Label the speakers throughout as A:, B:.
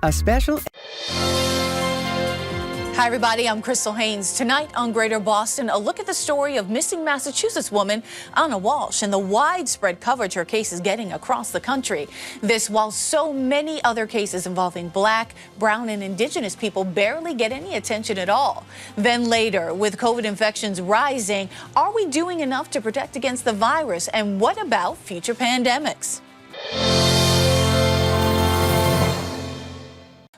A: A special...
B: Hi, everybody. I'm Crystal Haynes. Tonight on Greater Boston, a look at the story of missing Massachusetts woman Ana Walshe and the widespread coverage her case is getting across the country. This while so many other cases involving Black, brown, and Indigenous people barely get any attention at all. Then later, with COVID infections rising, are we doing enough to protect against the virus? And what about future pandemics?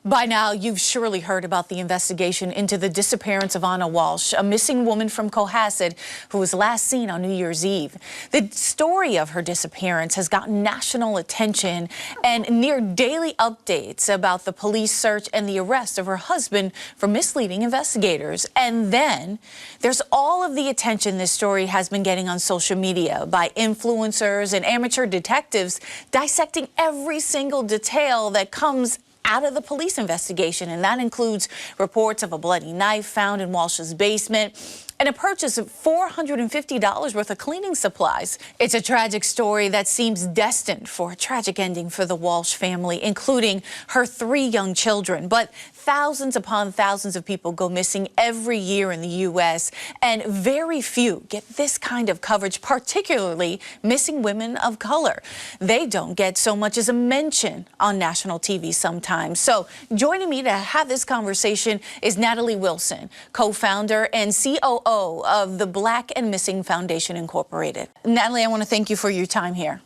B: By now, you've surely heard about the investigation into the disappearance of Ana Walshe, a missing woman from Cohasset who was last seen on New Year's Eve. The story of her disappearance has gotten national attention and near daily updates about the police search and the arrest of her husband for misleading investigators. And then there's all of the attention this story has been getting on social media by influencers and amateur detectives dissecting every single detail that comes out of the police investigation, and that includes reports of a bloody knife found in Walsh's basement and a purchase of $450 worth of cleaning supplies. It's a tragic story that seems destined for a tragic ending for the Walshe family, including her 3 young children. But thousands upon thousands of people go missing every year in the U.S., and very few get this kind of coverage, particularly missing women of color. They don't get so much as a mention on national TV sometimes. So joining me to have this conversation is Natalie Wilson, co-founder and COO of the Black and Missing Foundation Incorporated. Natalie, I want to thank you for your time here.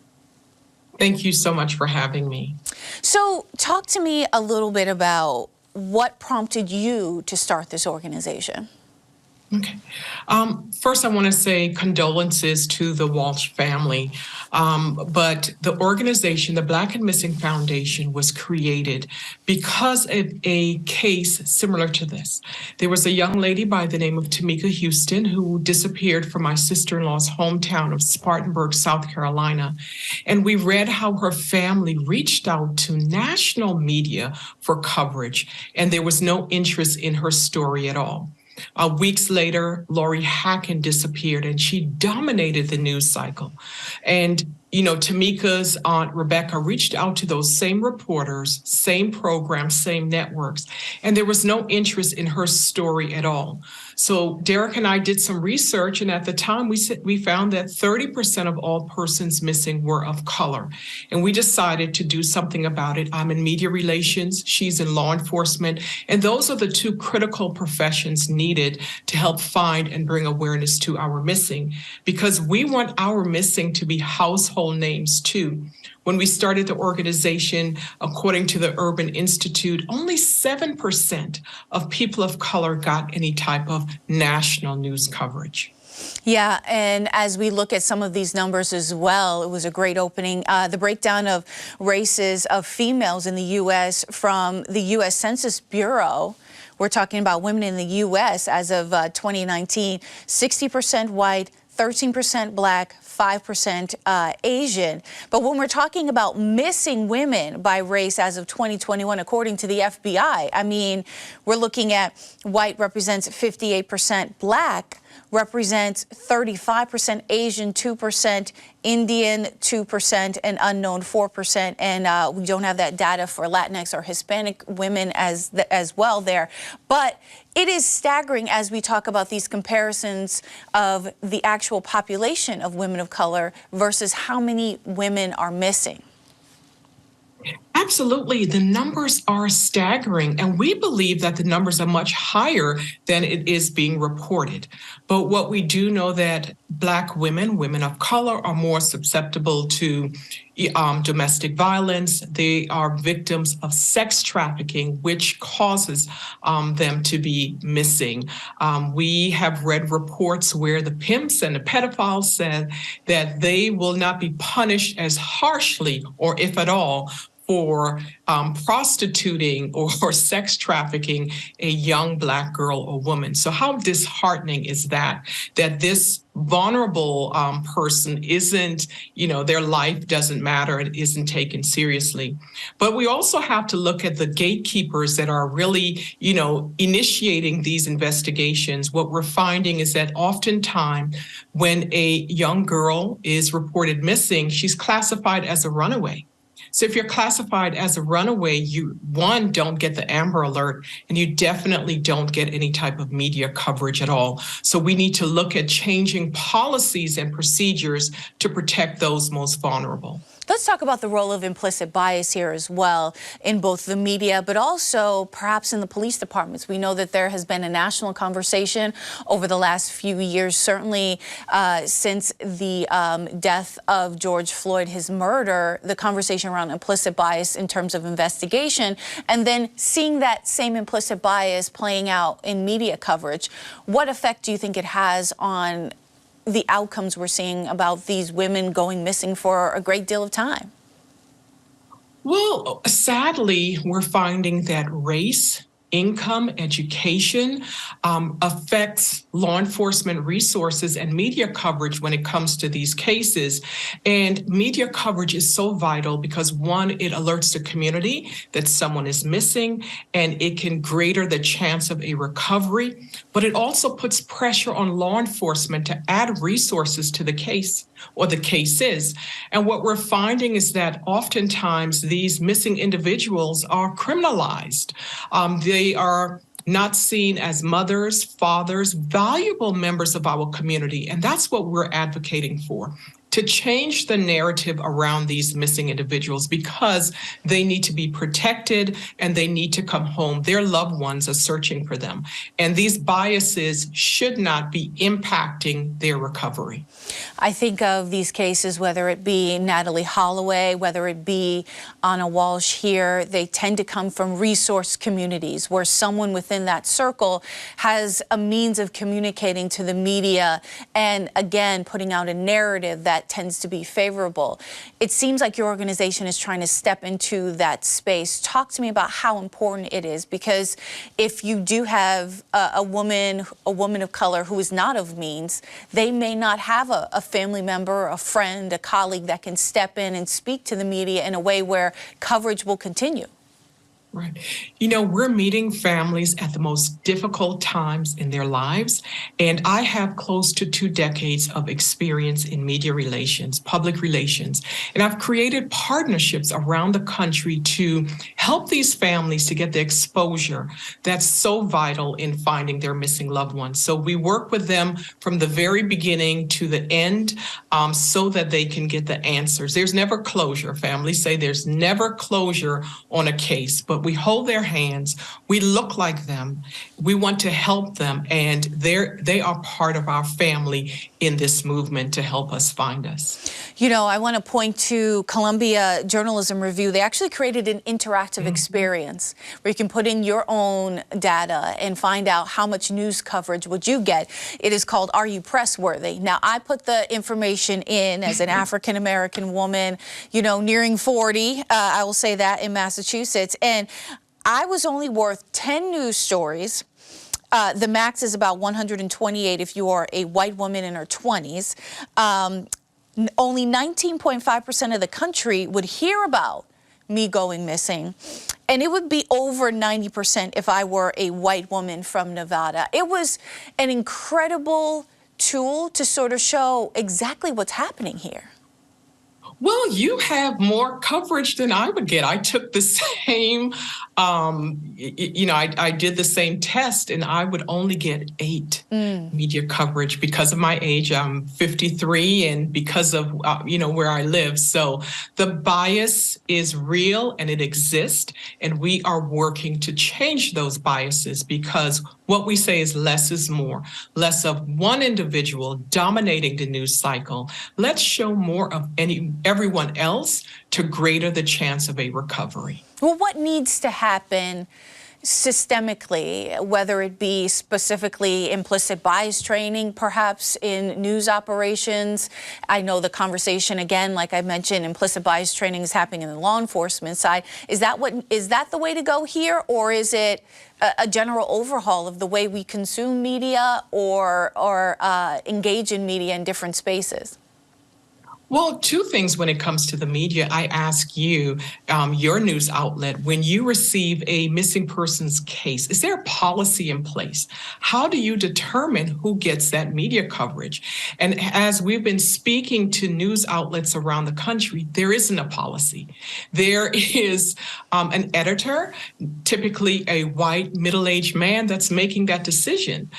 C: Thank you so much for having me.
B: So talk to me a little bit about what prompted you to start this organization.
C: Okay. First, I want to say condolences to the Walshe family. But the organization, the Black and Missing Foundation, was created because of a case similar to this. There was a young lady by the name of Tamika Houston who disappeared from my sister-in-law's hometown of Spartanburg, South Carolina. And we read how her family reached out to national media for coverage, and there was no interest in her story at all. Weeks later, Lori Hacken disappeared, and she dominated the news cycle. And, you know, Tamika's aunt, Rebecca, reached out to those same reporters, same programs, same networks, and there was no interest in her story at all. So Derek and I did some research, and at the time we found that 30% of all persons missing were of color. And we decided to do something about it. I'm in media relations, she's in law enforcement, and those are the 2 critical professions needed to help find and bring awareness to our missing, because we want our missing to be household names too. When we started the organization, according to the Urban Institute, only 7% of people of color got any type of national news coverage.
B: Yeah, and as we look at some of these numbers as well, it was a great opening. The breakdown of races of females in the U.S. from the U.S. Census Bureau. We're talking about women in the U.S. as of 2019, 60% white, 13% Black, 5% Asian. But when we're talking about missing women by race as of 2021, according to the FBI, I mean, we're looking at white represents 58%, Black represents 35%, Asian 2%, Indian 2%, and unknown 4%. And we don't have that data for Latinx or Hispanic women as well there. But it is staggering as we talk about these comparisons of the actual population of women of color versus how many women are missing.
C: Absolutely. The numbers are staggering, and we believe that the numbers are much higher than it is being reported. But what we do know that Black women, women of color, are more susceptible to domestic violence. They are victims of sex trafficking, which causes them to be missing. We have read reports where the pimps and the pedophiles said that they will not be punished as harshly, or if at all, for prostituting or sex trafficking a young Black girl or woman. So how disheartening is that this vulnerable person isn't, their life doesn't matter and isn't taken seriously. But we also have to look at the gatekeepers that are really, initiating these investigations. What we're finding is that oftentimes when a young girl is reported missing, she's classified as a runaway. So if you're classified as a runaway, you, one, don't get the Amber Alert, and you definitely don't get any type of media coverage at all. So we need to look at changing policies and procedures to protect those most vulnerable.
B: Let's talk about the role of implicit bias here as well in both the media, but also perhaps in the police departments. We know that there has been a national conversation over the last few years, certainly since the death of George Floyd, his murder, the conversation around implicit bias in terms of investigation, and then seeing that same implicit bias playing out in media coverage. What effect do you think it has on the outcomes we're seeing about these women going missing for a great deal of time?
C: Well, sadly, we're finding that race, income, education affects law enforcement resources and media coverage when it comes to these cases. And media coverage is so vital because, one, it alerts the community that someone is missing, and it can greater the chance of a recovery. But it also puts pressure on law enforcement to add resources to the case or the cases. And what we're finding is that oftentimes these missing individuals are criminalized. They are not seen as mothers, fathers, valuable members of our community. And that's what we're advocating for, to change the narrative around these missing individuals, because they need to be protected and they need to come home. Their loved ones are searching for them. And these biases should not be impacting their recovery.
B: I think of these cases, whether it be Natalie Holloway, whether it be Ana Walshe here, they tend to come from resource communities where someone within that circle has a means of communicating to the media and, again, putting out a narrative that tends to be favorable. It seems like your organization is trying to step into that space. Talk to me about how important it is, because if you do have a woman of color who is not of means, they may not have a family member, a friend, a colleague that can step in and speak to the media in a way where coverage will continue.
C: Right. You know, we're meeting families at the most difficult times in their lives. And I have close to 2 decades of experience in media relations, public relations. And I've created partnerships around the country to help these families to get the exposure that's so vital in finding their missing loved ones. So we work with them from the very beginning to the end so that they can get the answers. There's never closure. Families say there's never closure on a case, but we hold their hands, we look like them, we want to help them, and they are part of our family in this movement to help us find us.
B: You know, I want to point to Columbia Journalism Review. They actually created an interactive experience where you can put in your own data and find out how much news coverage would you get. It is called Are You Press Worthy? Now, I put the information in as an African-American woman, you know, nearing 40, I will say that, in Massachusetts, and I was only worth 10 news stories. The max is about 128 if you are a white woman in her 20s. Only 19.5% of the country would hear about me going missing. And it would be over 90% if I were a white woman from Nevada. It was an incredible tool to sort of show exactly what's happening here.
C: Well, you have more coverage than I would get. I took the same, I did the same test, and I would only get 8 media coverage because of my age. I'm 53, and because of, where I live. So the bias is real and it exists, and we are working to change those biases, because what we say is less is more. Less of one individual dominating the news cycle. Let's show more of everyone else to greater the chance of a recovery.
B: Well, what needs to happen systemically, whether it be specifically implicit bias training, perhaps in news operations? I know the conversation, again, like I mentioned, implicit bias training is happening in the law enforcement side. Is that the way to go here, or is it a general overhaul of the way we consume media or engage in media in different spaces?
C: Well, two things when it comes to the media. I ask you, your news outlet, when you receive a missing persons case, is there a policy in place? How do you determine who gets that media coverage? And as we've been speaking to news outlets around the country, there isn't a policy. There is an editor, typically a white middle-aged man, that's making that decision.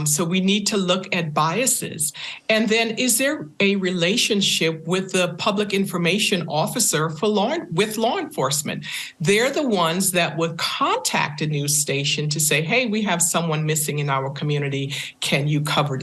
C: So we need to look at biases. And then is there a relationship with the public information officer with law enforcement? They're the ones that would contact a news station to say, hey, we have someone missing in our community. Can you cover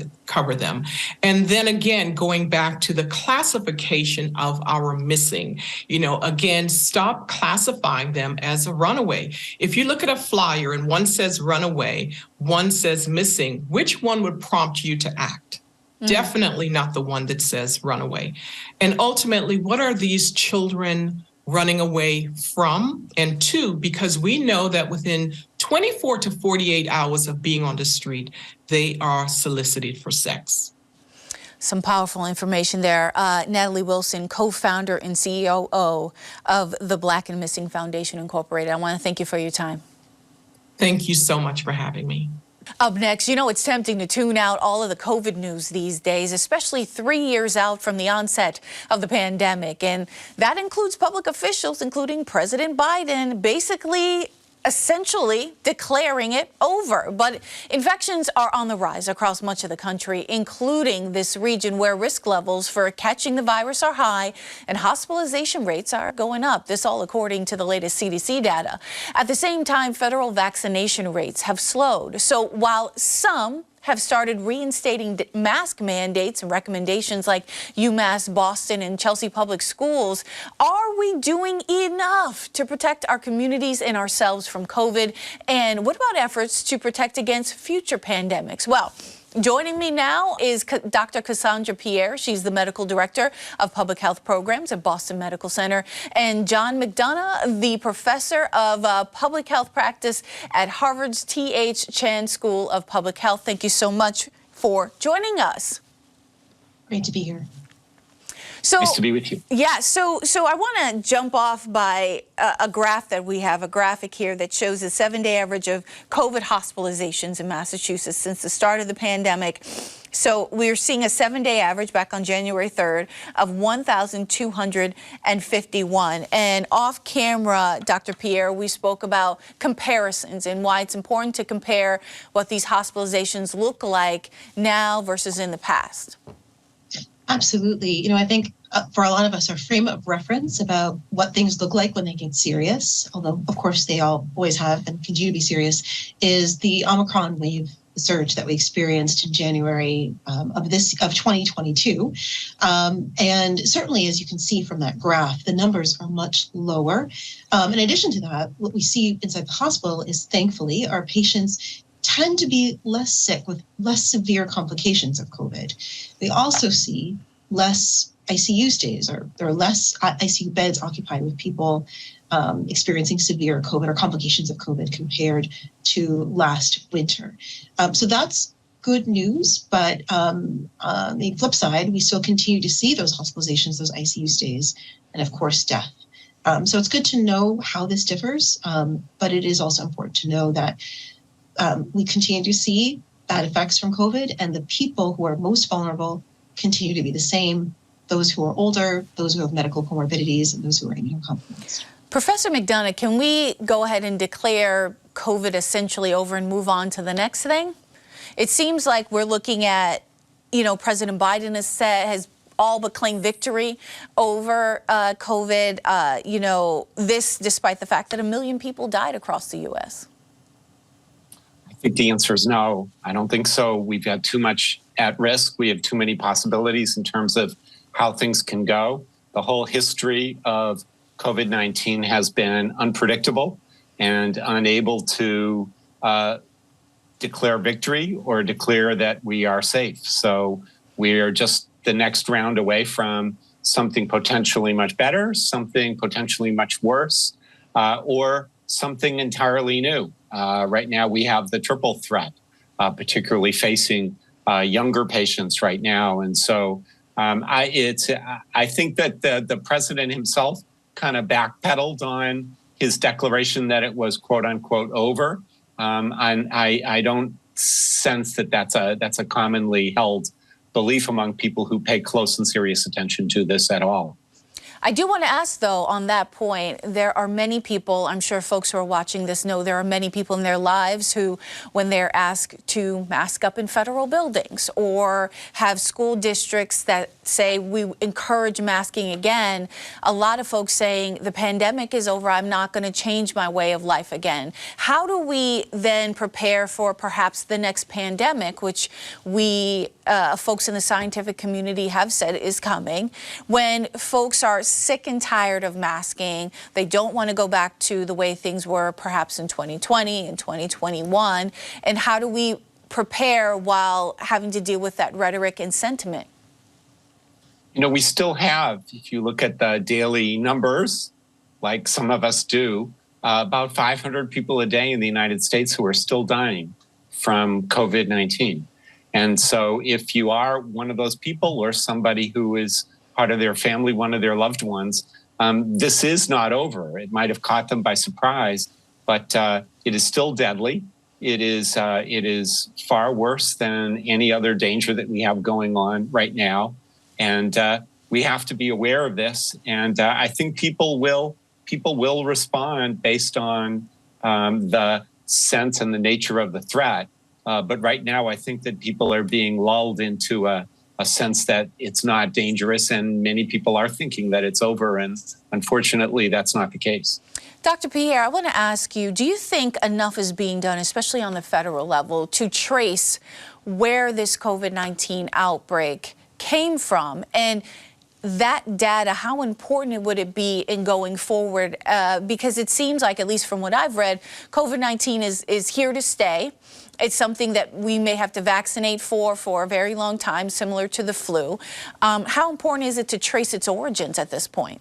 C: them? And then again, going back to the classification of our missing, again, stop classifying them as a runaway. If you look at a flyer and one says runaway, one says missing, which one would prompt you to act? Definitely not the one that says runaway. And ultimately, what are these children running away from and to? Because we know that within 24 to 48 hours of being on the street, they are solicited for sex.
B: Some powerful information there. Natalie Wilson, co-founder and CEO of the Black and Missing Foundation Incorporated. I want to thank you for your time.
C: Thank you so much for having me.
B: Up next, it's tempting to tune out all of the COVID news these days, especially 3 years out from the onset of the pandemic. And that includes public officials, including President Biden, basically essentially declaring it over. But infections are on the rise across much of the country, including this region where risk levels for catching the virus are high and hospitalization rates are going up. This all according to the latest CDC data. At the same time, federal vaccination rates have slowed. So while some have started reinstating mask mandates and recommendations like UMass Boston and Chelsea Public Schools, are we doing enough to protect our communities and ourselves from COVID? And what about efforts to protect against future pandemics? Well, joining me now is Dr. Cassandra Pierre. She's the medical director of public health programs at Boston Medical Center, and John McDonough, the professor of public health practice at Harvard's T.H. Chan School of Public Health. Thank you so much for joining us.
A: Great to be here.
B: So,
D: nice to be with you.
B: Yeah, so I want to jump off by a graph that we have, a graphic here that shows the 7-day average of COVID hospitalizations in Massachusetts since the start of the pandemic. So we're seeing a 7-day average back on January 3rd of 1,251. And off camera, Dr. Pierre, we spoke about comparisons and why it's important to compare what these hospitalizations look like now versus in the past.
A: Absolutely. I think for a lot of us, our frame of reference about what things look like when they get serious, although of course they always have and continue to be serious, is the Omicron wave surge that we experienced in January of 2022. And certainly, as you can see from that graph, the numbers are much lower. In addition to that, what we see inside the hospital is, thankfully, our patients tend to be less sick with less severe complications of COVID. We also see less ICU stays, or there are less ICU beds occupied with people experiencing severe COVID or complications of COVID compared to last winter. So that's good news, but on the flip side, we still continue to see those hospitalizations, those ICU stays, and of course, death. So it's good to know how this differs, but it is also important to know that we continue to see bad effects from COVID, and the people who are most vulnerable continue to be the same: those who are older, those who have medical comorbidities, and those who are immunocompromised.
B: Professor McDonough, can we go ahead and declare COVID essentially over and move on to the next thing? It seems like we're looking at, President Biden has all but claimed victory over COVID, this despite the fact that 1 million people died across the U.S.
D: I think the answer is no. I don't think so. We've got too much at risk. We have too many possibilities in terms of how things can go. The whole history of COVID-19 has been unpredictable and unable to declare victory or declare that we are safe. So we are just the next round away from something potentially much better, something potentially much worse, or something entirely new. Right now, we have the triple threat, particularly facing younger patients right now. And so I think that the president himself kind of backpedaled on his declaration that it was quote unquote over. And I don't sense that that's a commonly held belief among people who pay close and serious attention to this at all.
B: I do want to ask, though, on that point, there are many people, I'm sure folks who are watching this know there are many people in their lives who, when they're asked to mask up in federal buildings or have school districts that say we encourage masking again, a lot of folks saying the pandemic is over, I'm not going to change my way of life again. How do we then prepare for perhaps the next pandemic, which we folks in the scientific community have said is coming, when folks are sick and tired of masking, they don't want to go back to the way things were perhaps in 2020 and 2021, and how do we prepare while having to deal with that rhetoric and sentiment?
D: You know, we still have, if you look at the daily numbers, like some of us do, about 500 people a day in the United States who are still dying from COVID-19. And so if you are one of those people or somebody who is part of their family, one of their loved ones, this is not over. It might have caught them by surprise, but it is still deadly. It is far worse than any other danger that we have going on right now. And we have to be aware of this. And I think people will respond based on the sense and the nature of the threat. But right now, I think that people are being lulled into a sense that it's not dangerous, and many people are thinking that it's over, and unfortunately, that's not the case.
B: Dr. Pierre, I want to ask you, do you think enough is being done, especially on the federal level, to trace where this COVID-19 outbreak came from? And that data, how important would it be in going forward? Because it seems like, at least from what I've read, COVID-19 is here to stay. It's something that we may have to vaccinate for a very long time, similar to the flu. How important is it to trace its origins at this point?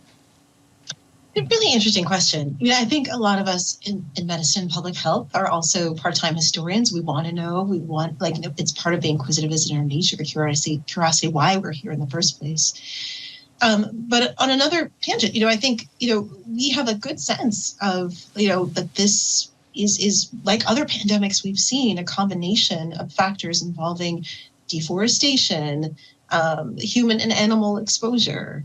A: A really interesting question. I think a lot of us in medicine and public health are also part-time historians. We want to know. It's part of the inquisitiveness in our nature, curiosity why we're here in the first place. But on another tangent, I think, we have a good sense of, that this is like other pandemics we've seen, a combination of factors involving deforestation, human and animal exposure,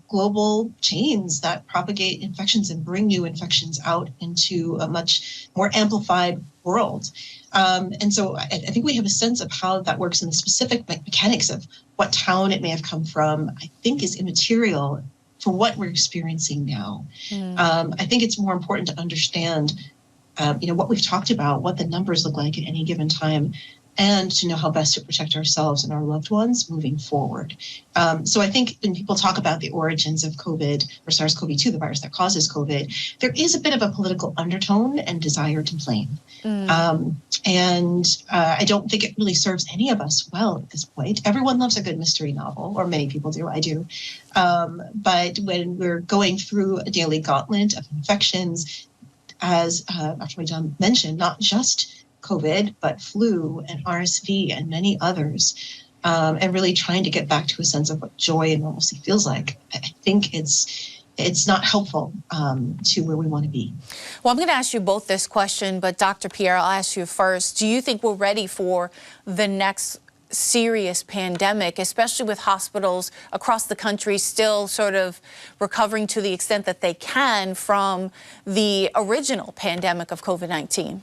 A: global chains that propagate infections and bring new infections out into a much more amplified world. And so I think we have a sense of how that works, and the specific mechanics of what town it may have come from, I think, is immaterial for what we're experiencing now. I think it's more important to understand what we've talked about, what the numbers look like at any given time, and to know how best to protect ourselves and our loved ones moving forward. So I think when people talk about the origins of COVID or SARS-CoV-2, the virus that causes COVID, there is a bit of a political undertone and desire to blame. And I don't think it really serves any of us well at this point. Everyone loves a good mystery novel, or many people do, I do. But when we're going through a daily gauntlet of infections, as Dr. McDonough mentioned, not just COVID, but flu and RSV and many others, and really trying to get back to a sense of what joy and normalcy feels like. I think it's not helpful to where we want to be.
B: Well, I'm going to ask you both this question, but Dr. Pierre, I'll ask you first. Do you think we're ready for the next serious pandemic, especially with hospitals across the country still sort of recovering to the extent that they can from the original pandemic of COVID-19?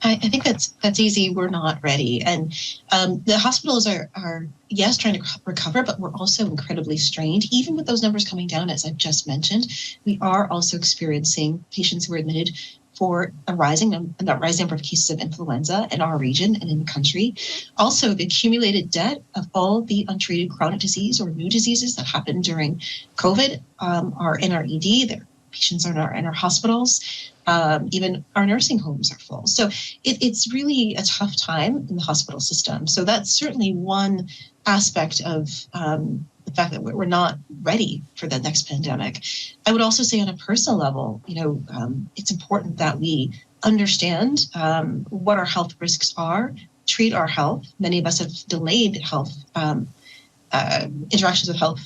A: I think that's easy. We're not ready. And the hospitals are, yes, trying to recover, but we're also incredibly strained. Even with those numbers coming down, as I've just mentioned, we are also experiencing patients who are admitted for a rising number of cases of influenza in our region and in the country. Also, the accumulated debt of all the untreated chronic disease or new diseases that happened during COVID are in our ED. Their patients are in our hospitals. Even our nursing homes are full. So it's really a tough time in the hospital system. So that's certainly one aspect of the fact that we're not ready for the next pandemic. I would also say on a personal level, it's important that we understand what our health risks are, treat our health. Many of us have delayed health interactions with health,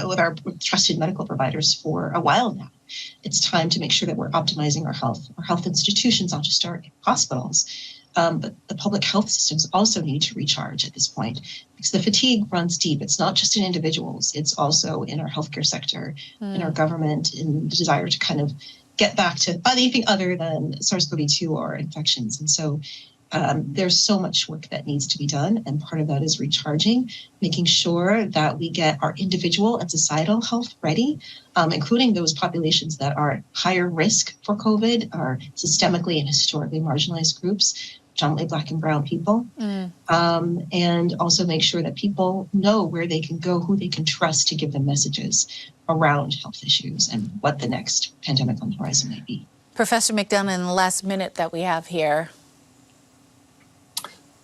A: with our trusted medical providers for a while now. It's time to make sure that we're optimizing our health institutions, not just our hospitals. But the public health systems also need to recharge at this point because the fatigue runs deep. It's not just in individuals, it's also in our healthcare sector, in our government, in the desire to kind of get back to anything other than SARS-CoV-2 or infections. And so there's so much work that needs to be done. And part of that is recharging, making sure that we get our individual and societal health ready, including those populations that are higher risk for COVID, are systemically and historically marginalized groups, predominantly Black and Brown people, and also make sure that people know where they can go, who they can trust to give them messages around health issues and what the next pandemic on the horizon might be.
B: Professor McDonough, in the last minute that we have here.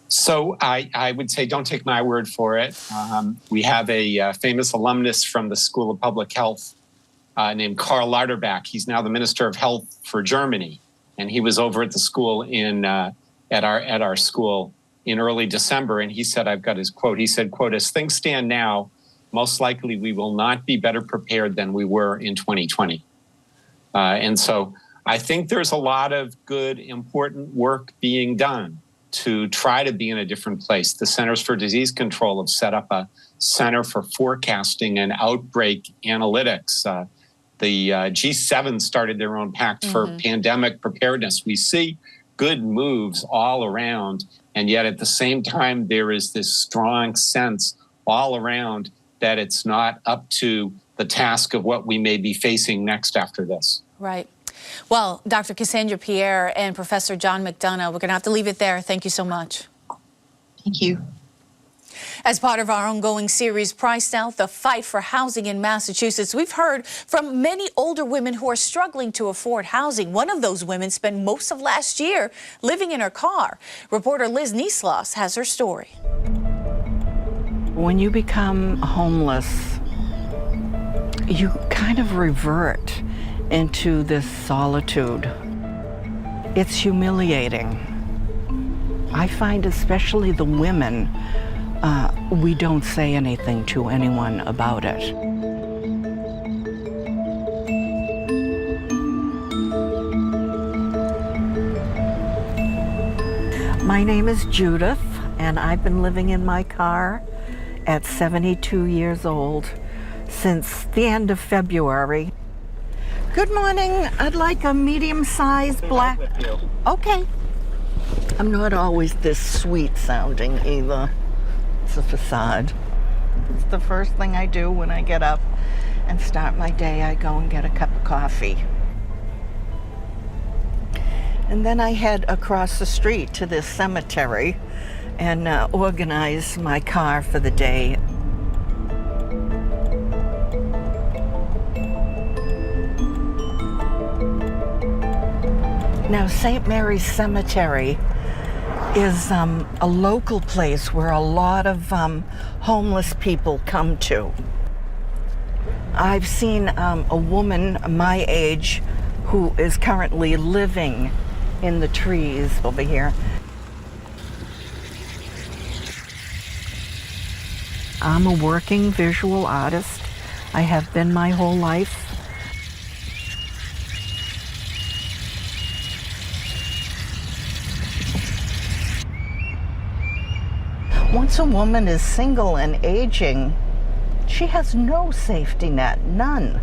D: So I would say don't take my word for it. We have a famous alumnus from the School of Public Health named Karl Lauterbach. He's now the Minister of Health for Germany, and he was over at the school at our school in early December, and he said, I've got his quote, he said, quote, as things stand now, most likely we will not be better prepared than we were in 2020. And so I think there's a lot of good, important work being done to try to be in a different place. The Centers for Disease Control have set up a Center for Forecasting and Outbreak Analytics. The G7 started their own pact for pandemic preparedness. We see good moves all around, and yet at the same time, there is this strong sense all around that it's not up to the task of what we may be facing next after this.
B: Right. Well, Dr. Cassandra Pierre and Professor John McDonough, we're going to have to leave it there. Thank you so much.
A: Thank you.
B: As part of our ongoing series, Priced Out, the fight for housing in Massachusetts, we've heard from many older women who are struggling to afford housing. One of those women spent most of last year living in her car. Reporter Liz Niesloss has her story.
E: When you become homeless, you kind of revert into this solitude. It's humiliating. I find especially the women, we don't say anything to anyone about it. My name is Judith, and I've been living in my car at 72 years old since the end of February. Good morning. I'd like a medium-sized black. Okay. I'm not always this sweet sounding either. It's a facade. It's the first thing I do when I get up and start my day. I go and get a cup of coffee. And then I head across the street to this cemetery and organize my car for the day. Now, St. Mary's Cemetery is a local place where a lot of homeless people come to. I've seen a woman my age who is currently living in the trees over here. I'm a working visual artist. I have been my whole life. Once a woman is single and aging, she has no safety net, none.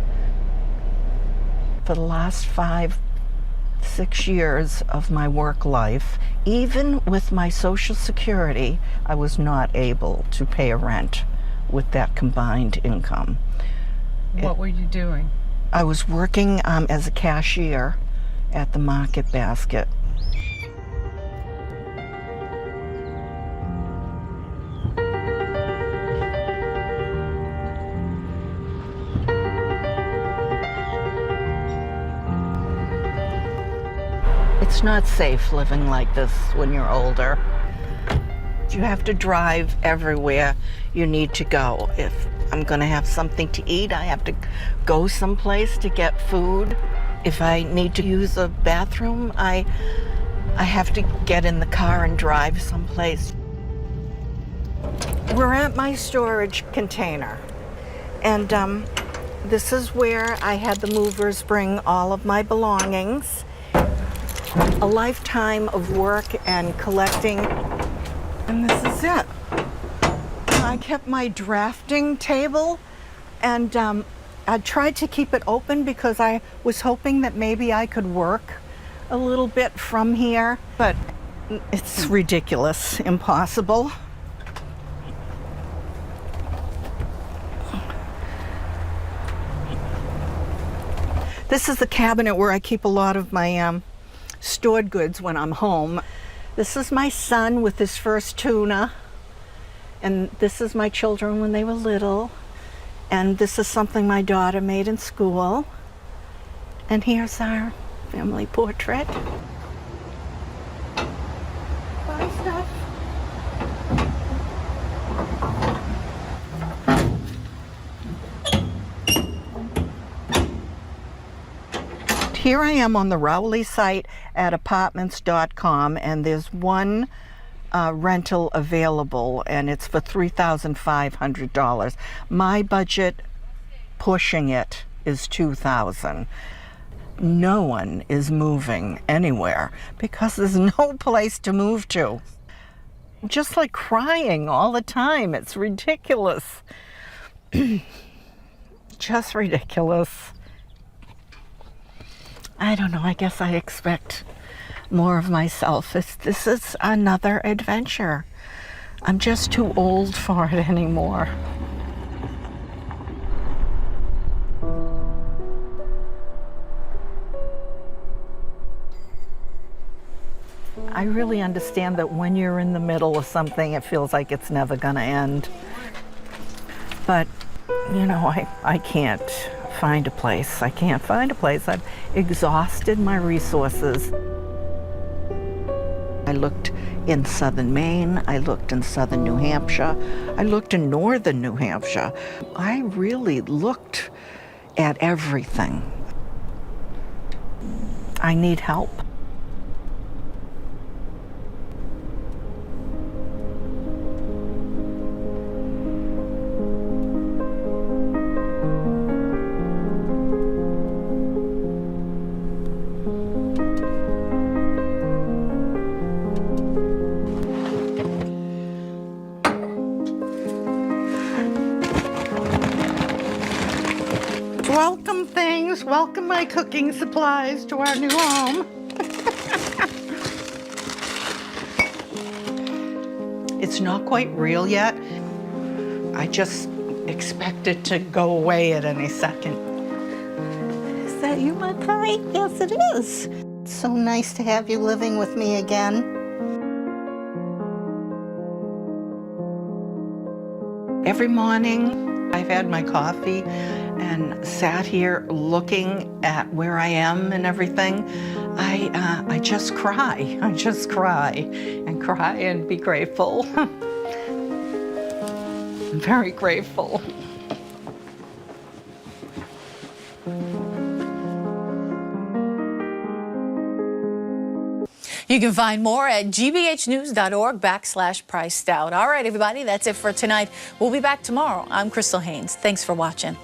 E: For the last 5-6 years of my work life, even with my Social Security, I was not able to pay a rent with that combined income.
F: What were you doing?
E: I was working as a cashier at the Market Basket. It's not safe living like this when you're older. You have to drive everywhere you need to go. If I'm going to have something to eat, I have to go someplace to get food. If I need to use a bathroom, I have to get in the car and drive someplace. We're at my storage container, and this is where I had the movers bring all of my belongings. A lifetime of work and collecting, and this is it. I kept my drafting table, and I tried to keep it open because I was hoping that maybe I could work a little bit from here, but it's ridiculous, impossible. This is the cabinet where I keep a lot of my stored goods when I'm home. This is my son with his first tuna, and this is my children when they were little, and this is something my daughter made in school, and here's our family portrait. Bye, Steph. Here I am on the Rowley site at apartments.com, and there's one rental available, and it's for $3,500. My budget pushing it is $2,000. No one is moving anywhere because there's no place to move to. I'm just like crying all the time. It's ridiculous. Just ridiculous. I don't know, I guess I expect more of myself. This is another adventure. I'm just too old for it anymore. I really understand that when you're in the middle of something, it feels like it's never gonna end. But, you know, I can't find a place. I can't find a place. I've exhausted my resources. I looked in southern Maine, I looked in southern New Hampshire, I looked in northern New Hampshire. I really looked at everything. I need help. Welcome things, welcome my cooking supplies to our new home. It's not quite real yet. I just expect it to go away at any second. Is that you, my pie? Yes, it is. It's so nice to have you living with me again. Every morning, I've had my coffee and sat here looking at where I am and everything. I just cry. I just cry and be grateful. I'm very grateful.
B: You can find more at gbhnews.org/priced out. All right, everybody, that's it for tonight. We'll be back tomorrow. I'm Crystal Haynes. Thanks for watching.